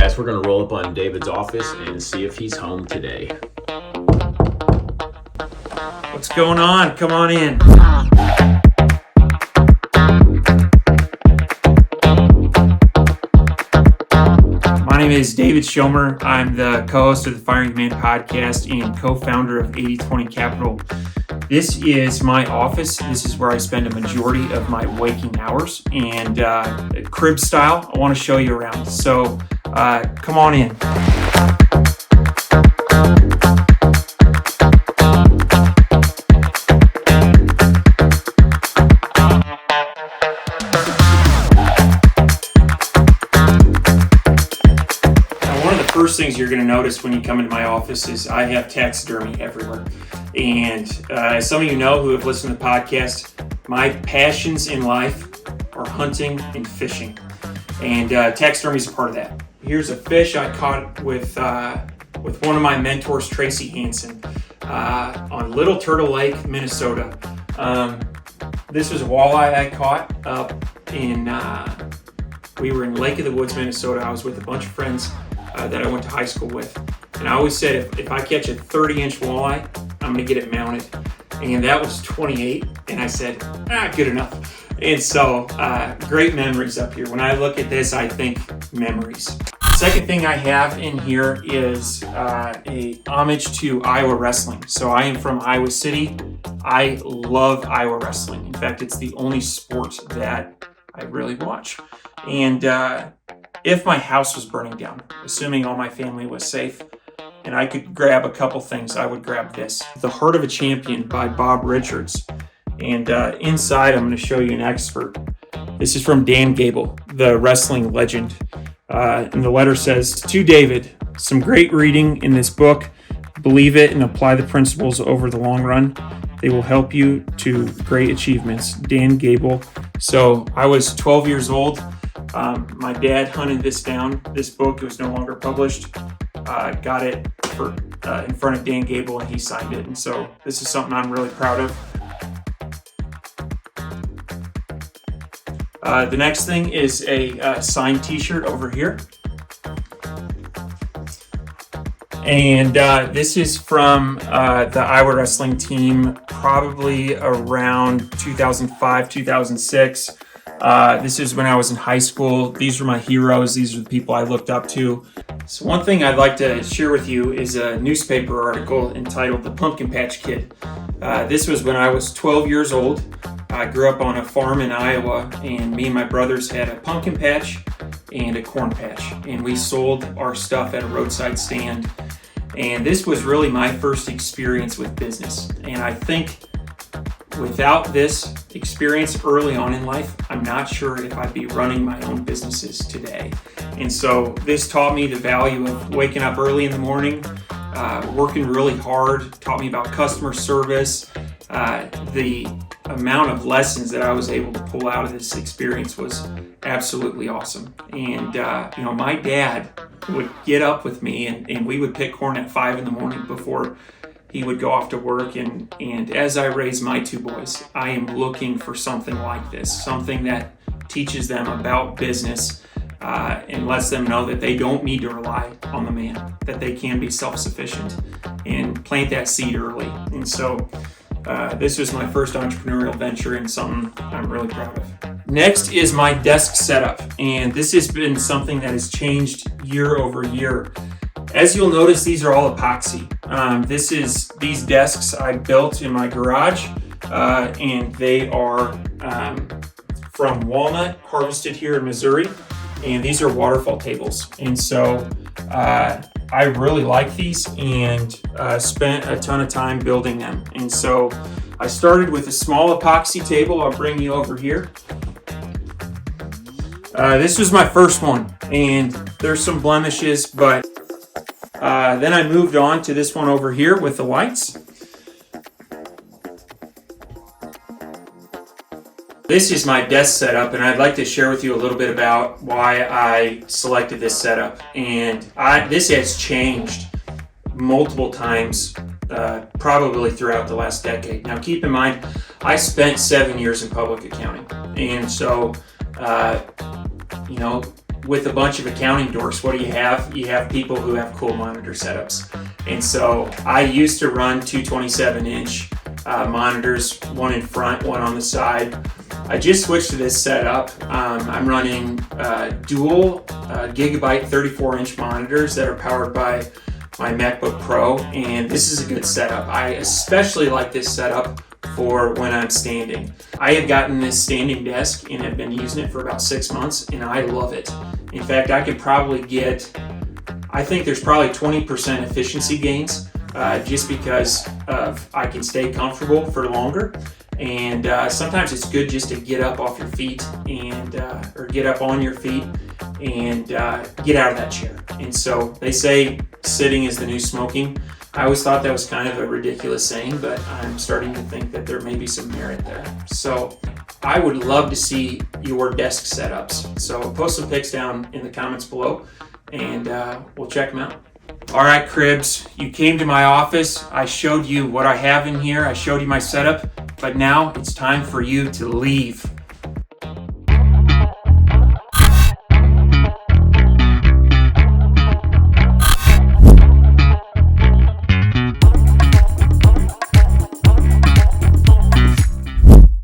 guys, we're going to roll up on David's office and see if he's home today. What's going on? Come on in. My name is David Schomer. I'm the co-host of the Firing Command podcast and co-founder of 80/20 Capital. This is my office. This is where I spend a majority of my waking hours, and crib style, I want to show you around. So come on in. First things you're going to notice when you come into my office is I have taxidermy everywhere. And as some of you know who have listened to the podcast, my passions in life are hunting and fishing. And taxidermy is a part of that. Here's a fish I caught with one of my mentors, Tracy Hansen, on Little Turtle Lake, Minnesota. This was a walleye I caught up in, we were in Lake of the Woods, Minnesota. I was with a bunch of friends that I went to high school with. And I always said, if I catch a 30-inch walleye, I'm gonna get it mounted. And that was 28. And I said, good enough. And so, great memories up here. When I look at this, I think memories. Second thing I have in here is a homage to Iowa wrestling. So I am from Iowa City. I love Iowa wrestling. In fact, it's the only sport that I really watch. And if my house was burning down, assuming all my family was safe, and I could grab a couple things, I would grab this. The Heart of a Champion by Bob Richards. And inside, I'm going to show you an excerpt. This is from Dan Gable, the wrestling legend. And the letter says, "To David, some great reading in this book. Believe it and apply the principles over the long run. They will help you to great achievements." Dan Gable. So I was 12 years old. My dad hunted this down. This book, it was no longer published. Got it in front of Dan Gable, and he signed it. And so this is something I'm really proud of. The next thing is a signed t-shirt over here. And this is from the Iowa wrestling team, probably around 2005, 2006. This is when I was in high school. These were my heroes. These are the people I looked up to. So one thing I'd like to share with you is a newspaper article entitled "The Pumpkin Patch Kid." This was when I was 12 years old. I grew up on a farm in Iowa, and me and my brothers had a pumpkin patch and a corn patch. And we sold our stuff at a roadside stand. And this was really my first experience with business. And I think without this experience early on in life, I'm not sure if I'd be running my own businesses today. And so this taught me the value of waking up early in the morning, working really hard, taught me about customer service. The amount of lessons that I was able to pull out of this experience was absolutely awesome. And, my dad would get up with me and we would pick corn at 5 in the morning before he would go off to work. And as I raise my two boys, I am looking for something like this, something that teaches them about business and lets them know that they don't need to rely on the man, that they can be self-sufficient, and plant that seed early. And so this was my first entrepreneurial venture and something I'm really proud of. Next is my desk setup, and this has been something that has changed year over year. As you'll notice, these are all epoxy. These desks I built in my garage, and they are from walnut, harvested here in Missouri, and these are waterfall tables. And so I really like these and spent a ton of time building them. And so I started with a small epoxy table. I'll bring you over here. This was my first one, and there's some blemishes, but then I moved on to this one over here with the lights. This is my desk setup, and I'd like to share with you a little bit about why I selected this setup. And this has changed multiple times, probably throughout the last decade. Now, keep in mind, I spent 7 years in public accounting, and so with a bunch of accounting dorks, what do you have? You have people who have cool monitor setups. And so I used to run two 27-inch monitors, one in front, one on the side. I just switched to this setup. I'm running dual gigabyte 34-inch monitors that are powered by my MacBook Pro, and this is a good setup. I especially like this setup for when I'm standing. I have gotten this standing desk and have been using it for about 6 months, and I love it. In fact, I could probably I think there's probably 20% efficiency gains just because I can stay comfortable for longer. And sometimes it's good just to get up off your feet and or get up on your feet and get out of that chair. And so they say sitting is the new smoking. I always thought that was kind of a ridiculous saying, but I'm starting to think that there may be some merit there. So I would love to see your desk setups. So post some pics down in the comments below, and we'll check them out. All right, Cribs, you came to my office. I showed you what I have in here. I showed you my setup, but now it's time for you to leave.